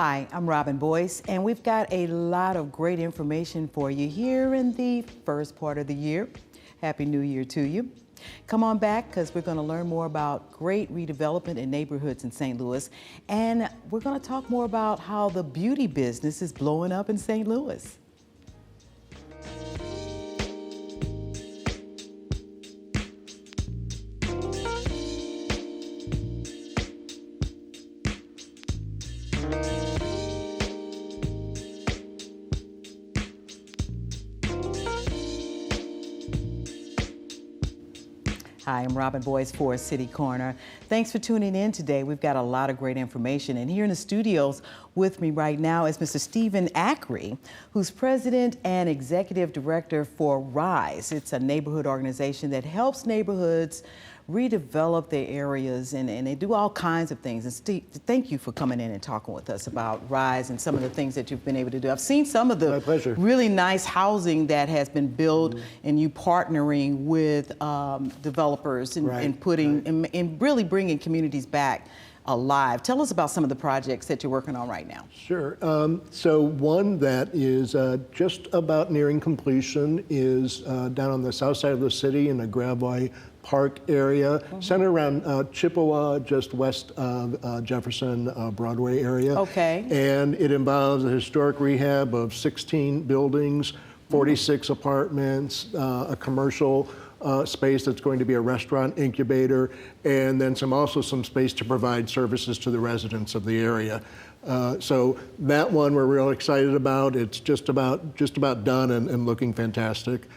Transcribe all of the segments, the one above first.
Hi, I'm Robin Boyce, and we've got a lot of great information for you here in the first part of the year. Happy New Year to you. Come on back because we're going to learn more about great redevelopment in neighborhoods in St. Louis, and we're going to talk more about how the beauty business is blowing up in St. Louis. Hi, I'm Robin Boyce for City Corner. Thanks for tuning in today. We've got a lot of great information. And here in the studios with me right now is Mr. Stephen Ackrey, who's president and executive director for RISE. It's a neighborhood organization that helps neighborhoods redevelop their areas, and they do all kinds of things. And Steve, thank you for coming in and talking with us about RISE and some of the things that you've been able to do. I've seen some of the really nice housing that has been built, and you partnering with developers and putting and really bringing communities back alive. Tell us about some of the projects that you're working on right now. Sure. So one that is just about nearing completion is down on the south side of the city in the Gravois Park area, centered around Chippewa, just west of Jefferson Broadway area. Okay. And it involves a historic rehab of 16 buildings, 46 apartments, a commercial space that's going to be a restaurant incubator, and then also some space to provide services to the residents of the area. So that one we're real excited about. It's just about done and looking fantastic.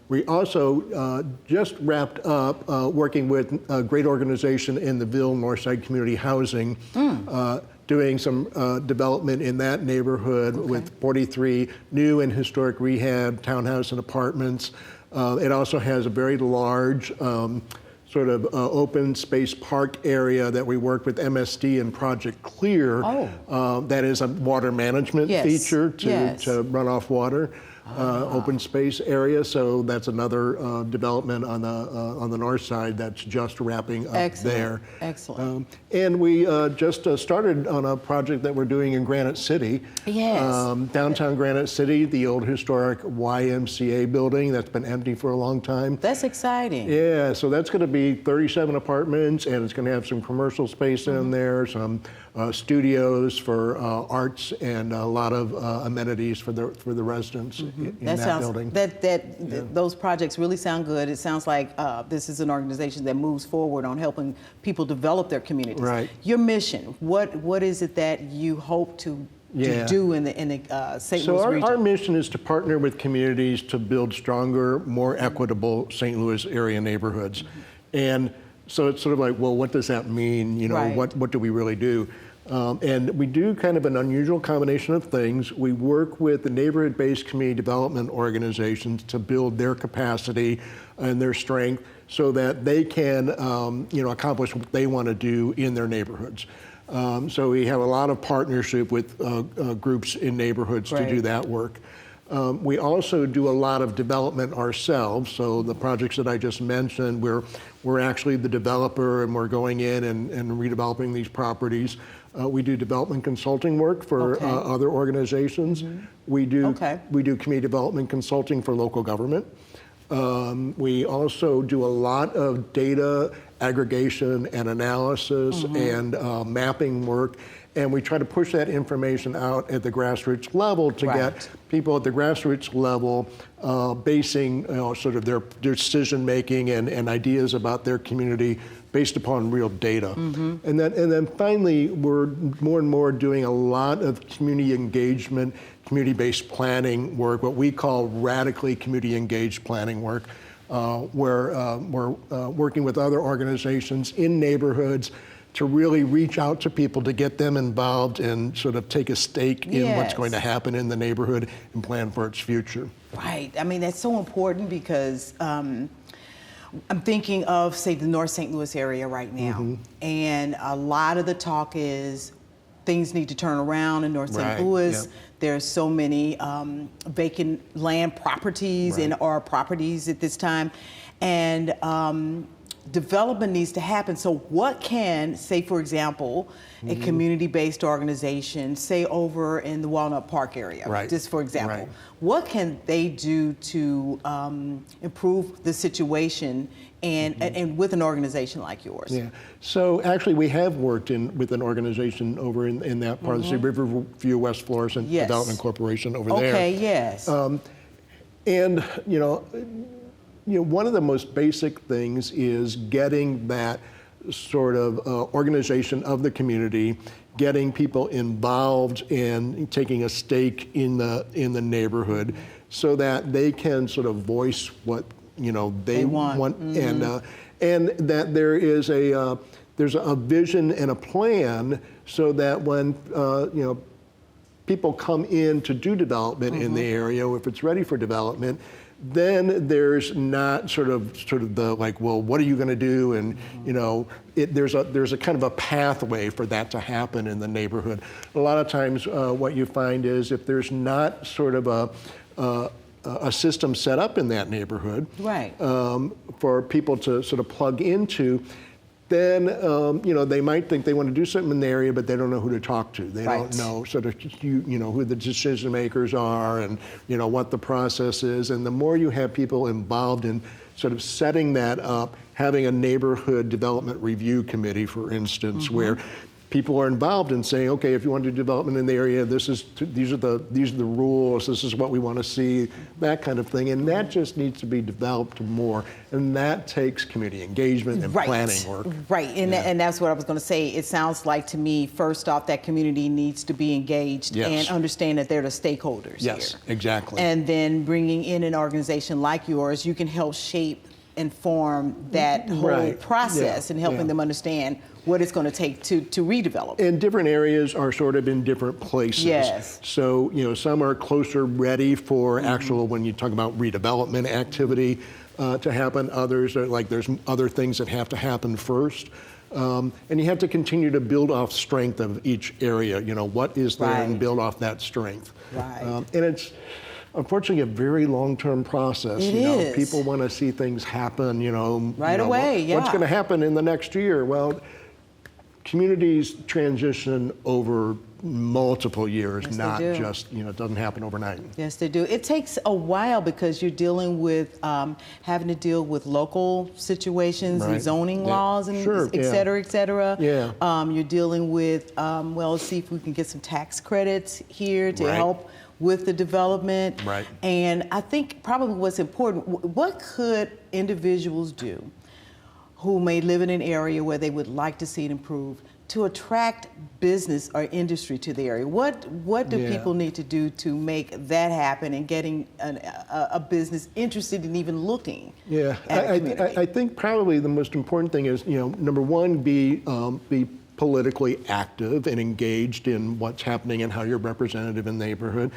We also just wrapped up working with a great organization in the Ville Northside Community Housing, doing some development in that neighborhood with 43 new and historic rehab townhouse and apartments. It also has a very large sort of open space park area that we work with MSD and Project Clear. That is a water management feature to run off water. Open space area, so that's another development on the north side that's just wrapping up there. Excellent. And we just started on a project that we're doing in Granite City. Downtown Granite City, the old historic YMCA building that's been empty for a long time. That's exciting. Yeah, so that's going to be 37 apartments, and it's going to have some commercial space in there, some studios for arts, and a lot of amenities for the residents in that building. Those projects really sound good. It sounds like this is an organization that moves forward on helping people develop their communities. Right. Your mission, what is it that you hope to do in the St. Louis region? So our mission is to partner with communities to build stronger, more equitable St. Louis area neighborhoods. And so it's sort of like, well, what does that mean? You know, what do we really do? And we do kind of an unusual combination of things. We work with the neighborhood-based community development organizations to build their capacity and their strength so that they can, accomplish what they want to do in their neighborhoods. So we have a lot of partnership with groups in neighborhoods to do that work. We also do a lot of development ourselves. So the projects that I just mentioned, we're actually the developer, and we're going in and redeveloping these properties. We do development consulting work for other organizations. We do community development consulting for local government. We also do a lot of data aggregation and analysis and mapping work. And we try to push that information out at the grassroots level to get people at the grassroots level basing sort of their decision making and ideas about their community based upon real data. And then finally, we're more and more doing a lot of community engagement, community-based planning work, what we call radically community engaged planning work, where we're working with other organizations in neighborhoods to really reach out to people to get them involved and sort of take a stake in what's going to happen in the neighborhood and plan for its future. Right. I mean, that's so important because I'm thinking of, say, the North St. Louis area right now. And a lot of the talk is things need to turn around in North St. Louis. There's so many vacant land properties and or properties at this time. And development needs to happen. So what can, say for example, a community-based organization, say over in the Walnut Park area, Right. just for example, Right. what can they do to improve the situation and with an organization like yours? Yeah. So actually, we have worked with an organization over in that part of the city, Riverview West Florissant Yes. Development Corporation over there. Okay, yes. And one of the most basic things is getting that sort of organization of the community, getting people involved and taking a stake in the neighborhood, so that they can sort of voice what they want, and that there's a vision and a plan, so that when people come in to do development in the area, if it's ready for development, then there's not sort of the like, well, what are you going to do? And there's a kind of a pathway for that to happen in the neighborhood. A lot of times, what you find is if there's not sort of a system set up in that neighborhood, right, for people to sort of plug into, then they might think they want to do something in the area, but they don't know who to talk to. They don't know sort of who the decision makers are, and what the process is. And the more you have people involved in sort of setting that up, having a neighborhood development review committee, for instance, where people are involved in saying, okay, if you want to do development in the area, these are the rules, this is what we want to see, that kind of thing. And that just needs to be developed more. And that takes community engagement and planning work. Right, and that's what I was going to say. It sounds like to me, first off, that community needs to be engaged and understand that they're the stakeholders here. Yes, exactly. And then bringing in an organization like yours, you can help shape and form that whole process and helping them understand what it's going to take to redevelop. And different areas are sort of in different places. Yes. So, some are closer ready for actual, when you talk about redevelopment activity to happen. Others are like, there's other things that have to happen first. And you have to continue to build off strength of each area. What is there, and build off that strength. Right. And it's, unfortunately, a very long-term process. It is. People want to see things happen, right away. What's going to happen in the next year? Well, communities transition over multiple years, not just, it doesn't happen overnight. Yes, they do. It takes a while because you're dealing with, having to deal with local situations and zoning laws and et cetera, et cetera. Yeah. You're dealing with, let's see if we can get some tax credits here to help with the development. Right. And I think probably what's important, what could individuals do who may live in an area where they would like to see it improve to attract business or industry to the area? What do people need to do to make that happen and getting a business interested in even looking at a community? I think probably the most important thing is, number one, be politically active and engaged in what's happening and how you're representative in the neighborhood.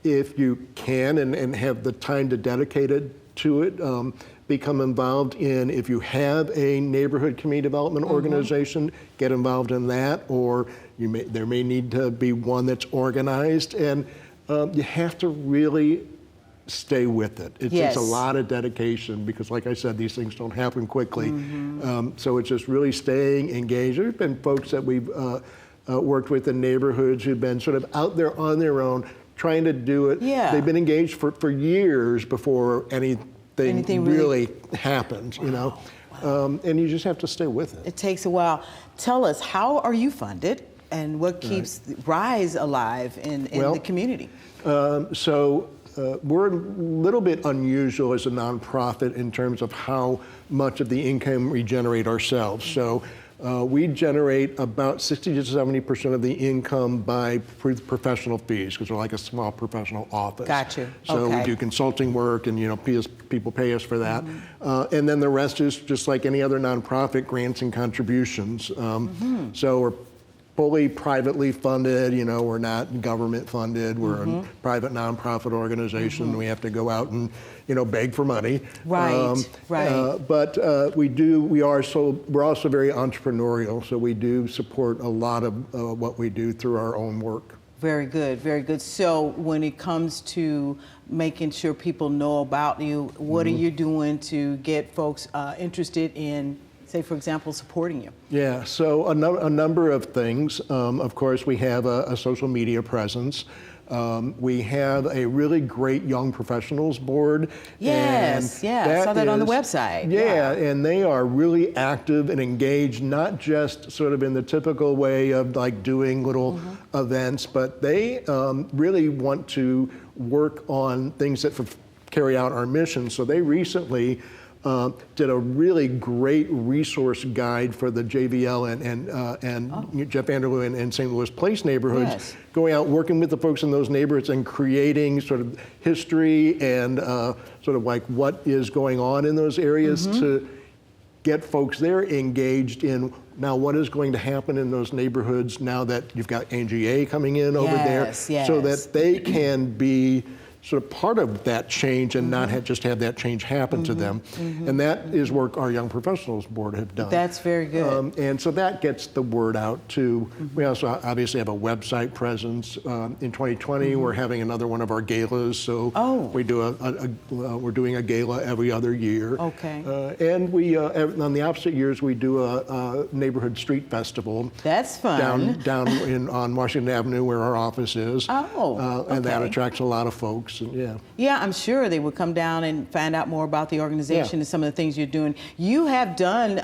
If you can and have the time to dedicate it to it, become involved in, if you have a neighborhood community development organization, get involved in that, or there may need to be one that's organized, and you have to really stay with it. It takes a lot of dedication because, like I said, these things don't happen quickly. So it's just really staying engaged. There's been folks that we've worked with in neighborhoods who've been sort of out there on their own trying to do it. They've been engaged for years before anything really happens, Wow. And you just have to stay with it. It takes a while. Tell us, how are you funded and what keeps RISE alive in the community? We're a little bit unusual as a nonprofit in terms of how much of the income we generate ourselves. So we generate about 60 to 70% of the income by professional fees, because we're like a small professional office. Got you. So we do consulting work, and people pay us for that. And then the rest is just like any other nonprofit, grants and contributions. So we're fully privately funded. We're not government funded. We're a private nonprofit organization. We have to go out and beg for money. Right. But we're also very entrepreneurial. So we do support a lot of what we do through our own work. Very good, very good. So when it comes to making sure people know about you, what are you doing to get folks interested in, say, for example, supporting you? Yeah, so a number of things. Of course, we have a social media presence. We have a really great young professionals board. Yes, yeah, I saw that on the website. Yeah, and they are really active and engaged, not just sort of in the typical way of like doing little events, but they really want to work on things that carry out our mission. So they recently did a really great resource guide for the JVL and Jeff Vanderloo and St. Louis Place neighborhoods, Yes. going out, working with the folks in those neighborhoods and creating sort of history and sort of like what is going on in those areas to get folks there engaged in now what is going to happen in those neighborhoods now that you've got NGA coming in over there, so that they can be sort of part of that change and not just have that change happen to them. And that is work our Young Professionals Board have done. That's very good. And so that gets the word out too. We also obviously have a website presence. In 2020, we're having another one of our galas. So we do we're doing a gala every other year. Okay. And we, on the opposite years, we do a neighborhood street festival. That's fun. Down on Washington Avenue where our office is. And that attracts a lot of folks. And yeah, I'm sure they would come down and find out more about the organization and some of the things you're doing. You have done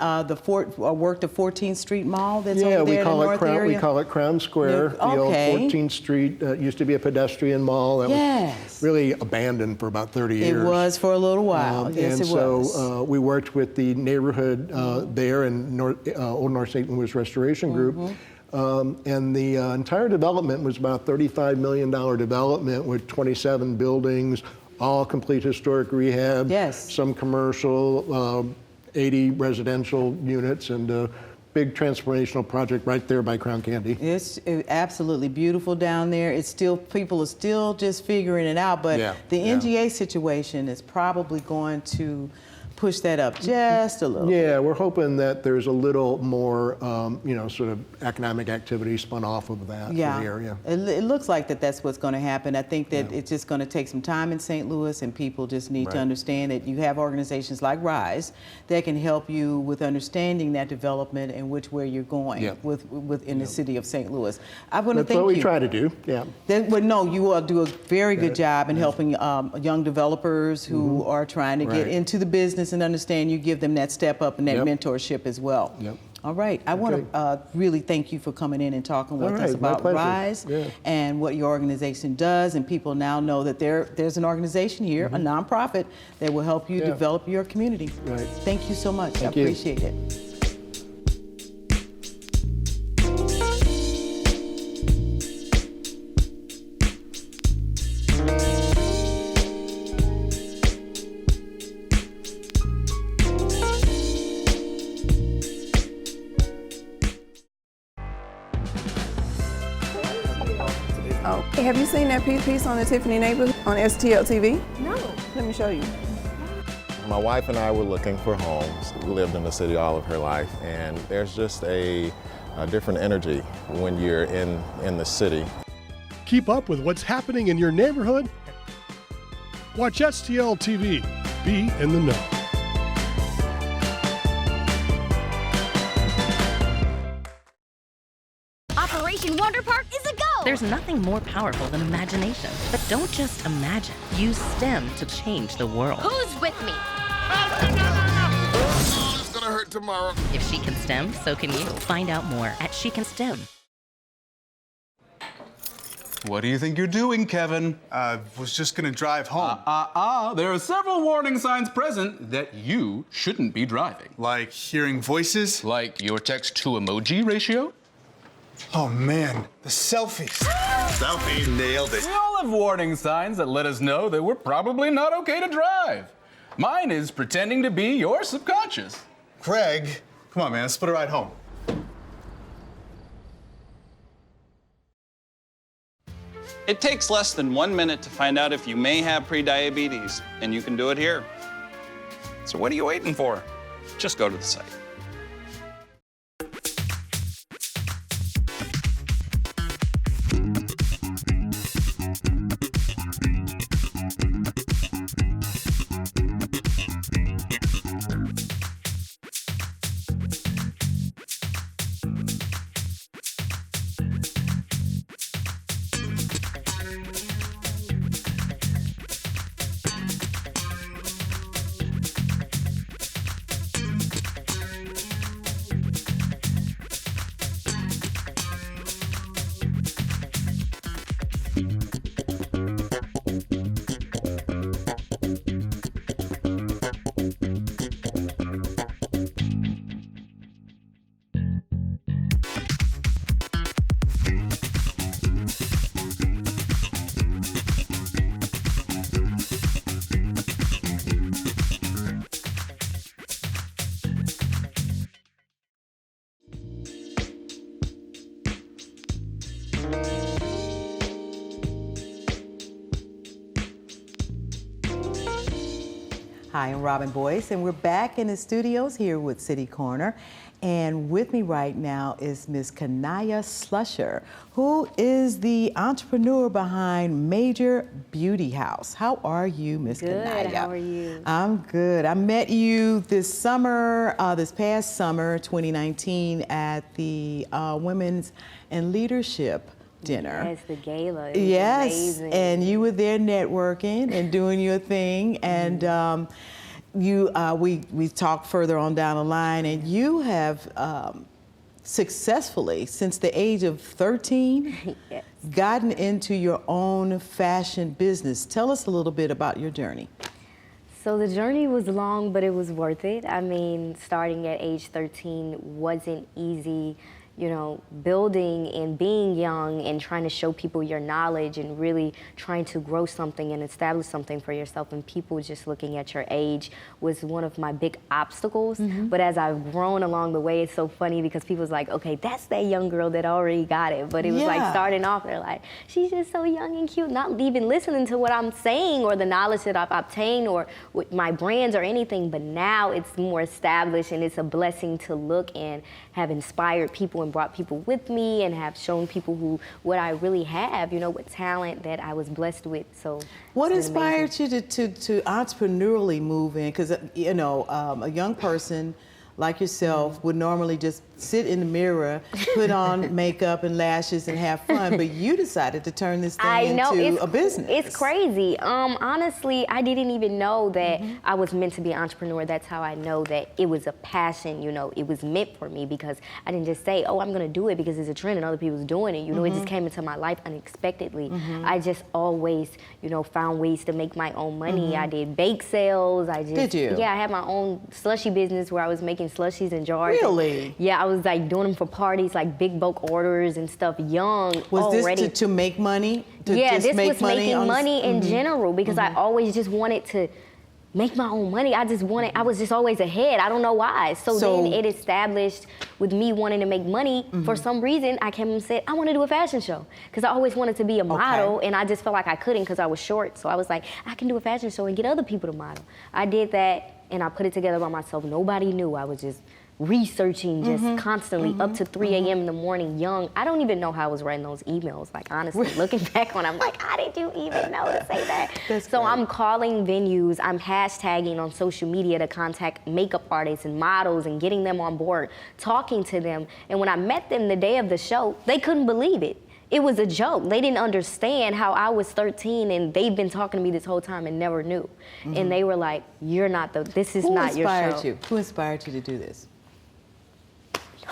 worked the 14th Street Mall that's over there in the north area? We call it Crown Square. The old 14th Street used to be a pedestrian mall that was really abandoned for about 30 years. It was for a little while. Yes, and it was. So we worked with the neighborhood there in Old North St. Louis Restoration Group. And the entire development was about a $35 million development with 27 buildings, all complete historic rehab, some commercial, 80 residential units, and a big transformational project right there by Crown Candy. It's absolutely beautiful down there. It's still, people are still just figuring it out, but the NGA situation is probably going to push that up just a little. Yeah, we're hoping that there's a little more, sort of economic activity spun off of that for the area. It looks like that's what's going to happen. I think that it's just going to take some time in St. Louis, and people just need to understand that you have organizations like RISE that can help you with understanding that development and which way you're going within the city of St. Louis. I want to thank you. That's what we try to do. No, you all do a very good job in helping young developers who are trying to get into the business and understand. You give them that step up and that mentorship as well. All right. I want to really thank you for coming in and talking with us about RISE and what your organization does. And people now know that there's an organization here, a nonprofit, that will help you develop your community. Thank you so much. I appreciate it. Oh, have you seen that piece on the Tiffany neighborhood on STL TV? No. Let me show you. My wife and I were looking for homes. We lived in the city all of her life, and there's just a different energy when you're in the city. Keep up with what's happening in your neighborhood. Watch STL TV. Be in the know. Operation Wonder Park is a go! There's nothing more powerful than imagination. But don't just imagine. Use STEM to change the world. Who's with me? Oh, it's gonna hurt tomorrow. If she can STEM, so can you. Find out more at She Can STEM. What do you think you're doing, Kevin? Was just gonna drive home. There are several warning signs present that you shouldn't be driving. Like hearing voices? Like your text-to-emoji ratio? Oh man, the selfies. Selfie, nailed it. We all have warning signs that let us know that we're probably not okay to drive. Mine is pretending to be your subconscious. Craig, come on man, let's split a ride home. It takes less than 1 minute to find out if you may have prediabetes, and you can do it here. So what are you waiting for? Just go to the site. Hi, I'm Robin Boyce, and we're back in the studios here with City Corner. And with me right now is Ms. Kanaya Slusher, who is the entrepreneur behind Major Beauty House. How are you, Ms. Kanaya? Good, how are you? I'm good. I met you this summer, this past summer, 2019, at the Women's and Leadership dinner. Yes, the gala. It was amazing. And you were there networking and doing your thing, and we talked further on down the line, and you have successfully, since the age of 13, yes. gotten into your own fashion business. Tell us a little bit about your journey. So the journey was long, but it was worth it. I mean, starting at age 13 wasn't easy. You know, building and being young and trying to show people your knowledge and really trying to grow something and establish something for yourself, and people just looking at your age was one of my big obstacles. But as I've grown along the way, it's so funny because people's like, okay, that's that young girl that already got it. But it was like starting off, they're like, she's just so young and cute, not even listening to what I'm saying or the knowledge that I've obtained or with my brands or anything. But now it's more established, and it's a blessing to look and have inspired people and brought people with me and have shown people what I really have, you know, what talent that I was blessed with. So what inspired you to entrepreneurially move in? Because, you know, a young person like yourself would normally just sit in the mirror, put on makeup and lashes and have fun, but you decided to turn this thing into a business. It's crazy. Honestly, I didn't even know that I was meant to be an entrepreneur. That's how I know that it was a passion, you know, it was meant for me, because I didn't just say, oh, I'm gonna do it because it's a trend and other people's doing it. You know, it just came into my life unexpectedly. I just always, you know, found ways to make my own money. I did bake sales. Did you? Yeah, I had my own slushy business where I was making slushies in jars. Really? Yeah, I was like doing them for parties, like big bulk orders and stuff, young Was already. this to make money? Yeah, this was making money in general, because I always just wanted to make my own money. I was just always ahead. I don't know why. So then it established with me wanting to make money. For some reason, I came and said, I want to do a fashion show, because I always wanted to be a model, and I just felt like I couldn't because I was short. So I was like, I can do a fashion show and get other people to model. I did that, and I put it together by myself. Nobody knew. I was just researching just constantly up to 3 a.m. in the morning, young. I don't even know how I was writing those emails. Like, honestly, looking back on, I'm like, how did you even know to say that? So I'm calling venues, I'm hashtagging on social media to contact makeup artists and models and getting them on board, talking to them. And when I met them the day of the show, they couldn't believe it. It was a joke. They didn't understand how I was 13 and they've been talking to me this whole time and never knew. And they were like, you're not this is not your show. Who inspired you to do this?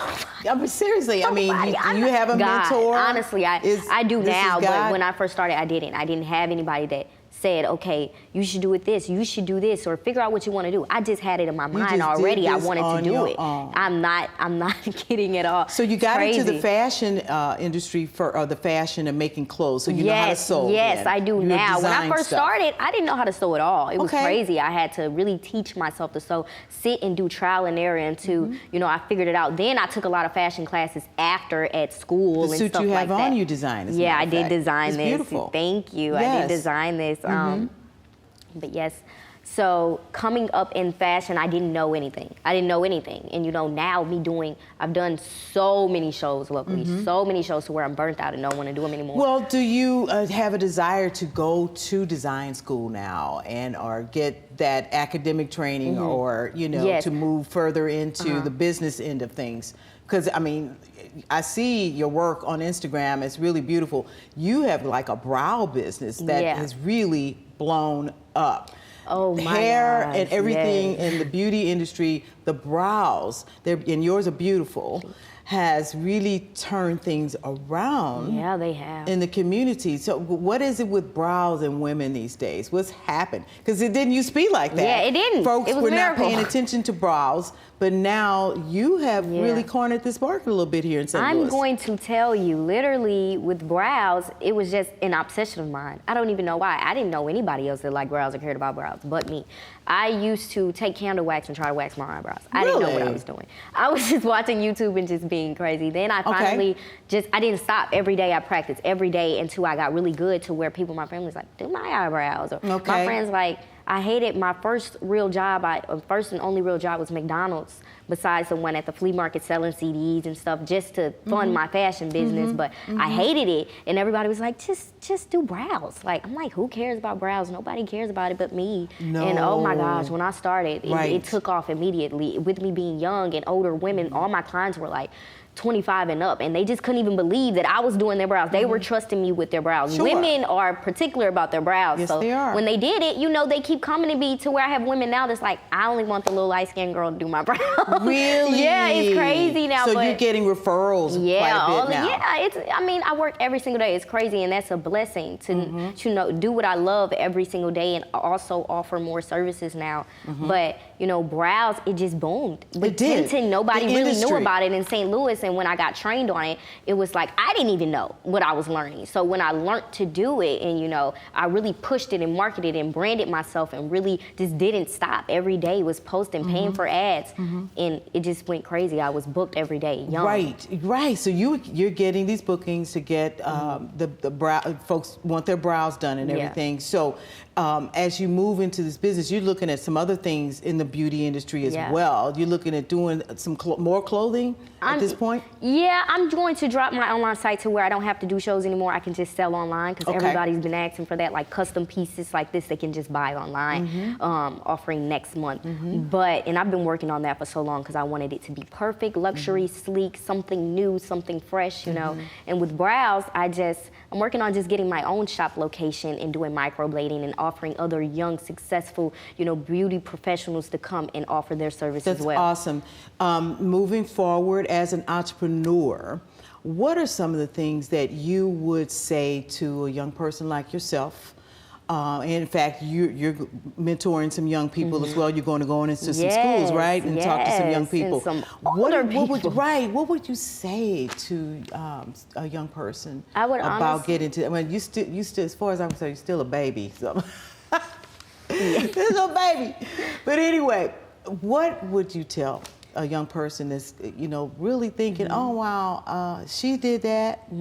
I mean, seriously, I mean, you have a mentor? Honestly, I do now, but when I first started, I didn't. I didn't have anybody that said, okay, you should do it this, you should do this, or figure out what you want to do. I just had it in my mind already. I wanted to do it. I'm not kidding at all. So you got into the fashion industry the fashion and making clothes, so you know how to sew. Yes, I do now. When I first started, I didn't know how to sew at all. It was crazy. I had to really teach myself to sew, sit and do trial and error until, you know, I figured it out. Then I took a lot of fashion classes after at school and stuff like that. The suit you have on, you designed. Yeah, I did design this. Beautiful. Thank you. I did design this. But yes, so coming up in fashion, I didn't know anything. And you know, now I've done so many shows locally, so many shows to where I'm burnt out and don't want to do them anymore. Well, do you have a desire to go to design school now or get that academic training or, you know, to move further into the business end of things? Because, I mean, I see your work on Instagram. It's really beautiful. You have like a brow business that has really blown up. Oh my Hair gosh, and everything in the beauty industry, the brows, and yours are beautiful, has really turned things around. Yeah, they have. In the community. So what is it with brows and women these days? What's happened? Because it didn't used to be like that. Yeah, it didn't. Folks It was were a not miracle. paying attention to brows, but now you have really cornered this market a little bit here in St. Louis. I'm going to tell you, literally with brows, it was just an obsession of mine. I don't even know why. I didn't know anybody else that liked brows or cared about brows but me. I used to take candle wax and try to wax my eyebrows. I didn't know what I was doing. I was just watching YouTube and just being being crazy. Then I finally I didn't stop. Every day I practiced, every day, until I got really good to where people in my family was like, do my eyebrows. Or my friends like, I hated my first real job, first and only real job was McDonald's, besides the one at the flea market selling CDs and stuff, just to fund my fashion business. But I hated it, and everybody was like, just do brows. Like, I'm like, who cares about brows? Nobody cares about it but me. No. And oh my gosh, when I started, it took off immediately. With me being young and older women, all my clients were like 25 and up, and they just couldn't even believe that I was doing their brows. They were trusting me with their brows. Sure. Women are particular about their brows. Yes, so they are. when they did it, you know, they keep coming to me to where I have women now that's like, I only want the little light-skinned girl to do my brows. Really? Yeah, it's crazy now. So but you're getting referrals quite a bit now. Yeah, I mean, I work every single day. It's crazy, and that's a blessing to know, do what I love every single day, and also offer more services now. But you know, brows, it just boomed. With tinting, nobody really knew about it in St. Louis, and when I got trained on it, it was like, I didn't even know what I was learning. So when I learned to do it, and you know, I really pushed it and marketed and branded myself and really just didn't stop. Every day was posting, paying for ads, and it just went crazy. I was booked every day, young. Right. So you're getting these bookings to get the brow, folks want their brows done and everything. So as you move into this business, you're looking at some other things in the beauty industry as well. You're looking at doing some more clothing at this point? Yeah, I'm going to drop my online site to where I don't have to do shows anymore. I can just sell online, because everybody's been asking for that, like custom pieces like this they can just buy online, offering next month. And I've been working on that for so long because I wanted it to be perfect, luxury, sleek, something new, something fresh, you know. And with brows, I'm working on just getting my own shop location and doing microblading and offering other young, successful, you know, beauty professionals to come and offer their service as well. That's awesome. Moving forward as an entrepreneur, what are some of the things that you would say to a young person like yourself? In fact, you're mentoring some young people as well. You're going to go into some schools, right, and talk to some young people. And some older people. What would you say to a young person about getting to? I mean, you still, as far as I'm concerned, you're still a baby. So. There's no baby. But anyway, what would you tell a young person that's, you know, really thinking, oh, wow, she did that?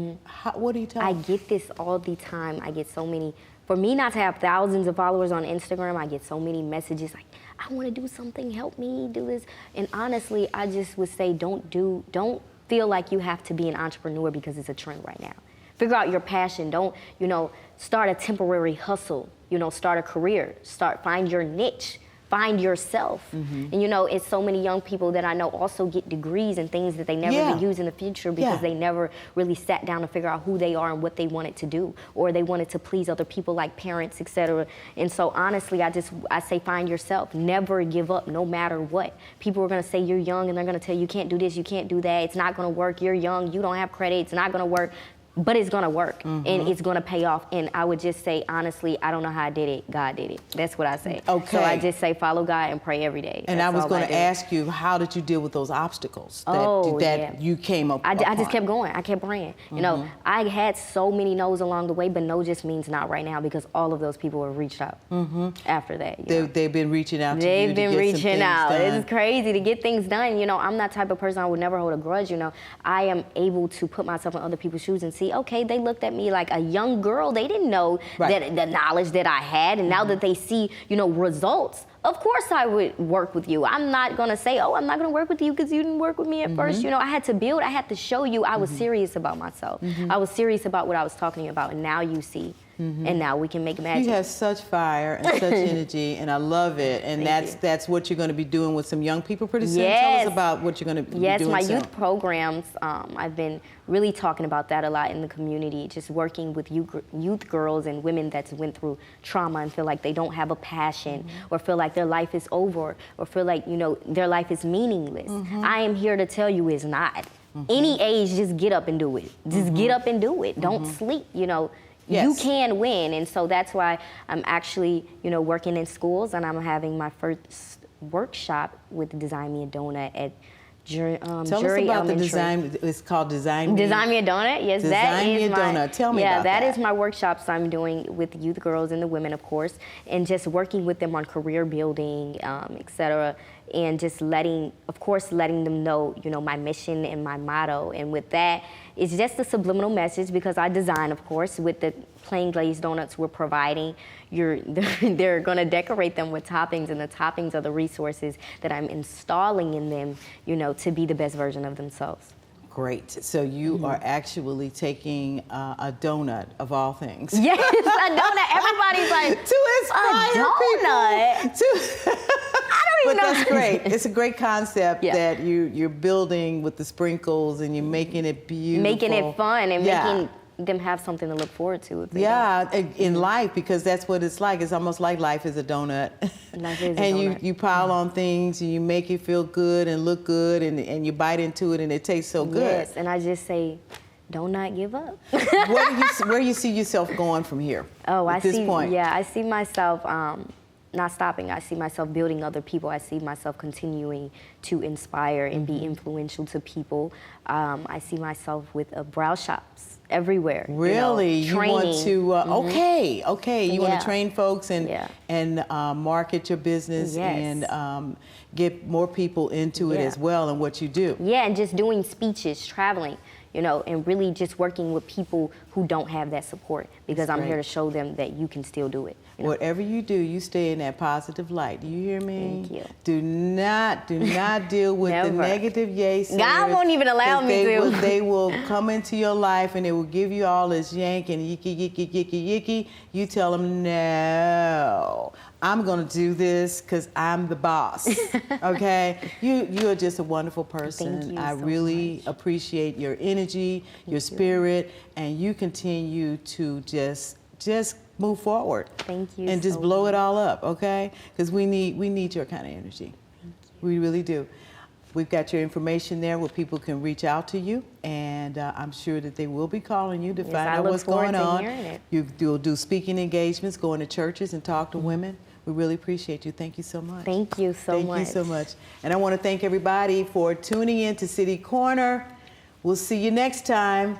What do you tell them? I get this all the time. I get so many. For me not to have thousands of followers on Instagram, I get so many messages like, I want to do something, help me do this. And honestly, I just would say don't feel like you have to be an entrepreneur because it's a trend right now. Figure out your passion. Don't, you know, start a temporary hustle. You know, start a career. Find your niche. Find yourself. And you know, it's so many young people that I know also get degrees and things that they never use in the future because they never really sat down to figure out who they are and what they wanted to do, or they wanted to please other people like parents, etc. And so honestly, I say find yourself. Never give up, no matter what. People are gonna say you're young and they're gonna tell you can't do this, you can't do that, it's not gonna work, you're young, you don't have credit, it's not gonna work. But it's gonna work, and it's gonna pay off. And I would just say, honestly, I don't know how I did it. God did it. That's what I say. Okay. So I just say, follow God and pray every day. And I was going to ask you, how did you deal with those obstacles that you came up with? I just kept going. I kept praying. You know, I had so many no's along the way, but no just means not right now, because all of those people have reached out after that. They've been reaching out to you. They've been reaching out. It's crazy to get things done. You know, I'm that type of person. I would never hold a grudge. You know, I am able to put myself in other people's shoes and see, okay, they looked at me like a young girl. They didn't know that the knowledge that I had, and now that they see, you know, results, of course I would work with you. I'm not gonna say, oh, I'm not gonna work with you because you didn't work with me at first. You know, I had to build, I had to show you I was serious about myself. I was serious about what I was talking about, and now you see. And now we can make magic. You have such fire and such energy, and I love it. And that's what you're going to be doing with some young people pretty soon. Tell us about what you're going to be doing. Yes, my youth programs. I've been really talking about that a lot in the community. Just working with youth girls and women that's went through trauma and feel like they don't have a passion, or feel like their life is over, or feel like, you know, their life is meaningless. I am here to tell you it's not. Any age, just get up and do it. Just get up and do it. Don't sleep. You know. You can win, and so that's why I'm actually, you know, working in schools, and I'm having my first workshop with Design Me a Donut at Jury Tell us about the design. It's called Design Me a Donut. Yes, Design Me a Donut. Tell me about that. Yeah, that is my workshops I'm doing with youth girls and the women, of course, and just working with them on career building, etc. and just letting them know, you know, my mission and my motto. And with that, it's just a subliminal message because I design, of course, with the plain glazed donuts we're providing. They're going to decorate them with toppings, and the toppings are the resources that I'm installing in them, you know, to be the best version of themselves. Great. So you are actually taking a donut of all things. Yes, a donut. Everybody's like, to inspire a donut. People. I don't even know. But that's great. It's a great concept that you're building with the sprinkles, and you're making it beautiful. Making it fun and making them have something to look forward to. If they don't. In life, because that's what it's like. It's almost like life is a donut. Life is a and donut. you pile on things, and you make it feel good and look good, and you bite into it, and it tastes so good. Yes, and I just say, don't not give up. Where do you see yourself going from here? Oh, at this point? Yeah, I see myself not stopping. I see myself building other people. I see myself continuing to inspire and be influential to people. I see myself with brow shops everywhere. Really? You know, training. You want to, okay. You want to train folks and market your business and get more people into it as well and what you do. Yeah, and just doing speeches, traveling, you know, and really just working with people who don't have that support, because I'm here to show them that you can still do it. You know? Whatever you do, you stay in that positive light. Do you hear me? Thank you. Do not deal with the negative yays. God won't even allow me to. They will come into your life and they will give you all this yank and yicky. You tell them, no, I'm going to do this because I'm the boss. Okay? You're just a wonderful person. Thank you I so really much. appreciate your energy, your spirit, and you continue to just move forward. Thank you. And just blow it all up, okay? Because we need your kind of energy. We really do. We've got your information there where people can reach out to you, and I'm sure that they will be calling you to find out what's going on. You'll do speaking engagements, going to churches and talk to women. We really appreciate you. Thank you so much. Thank you so much. Thank you so much. And I want to thank everybody for tuning in to City Corner. We'll see you next time.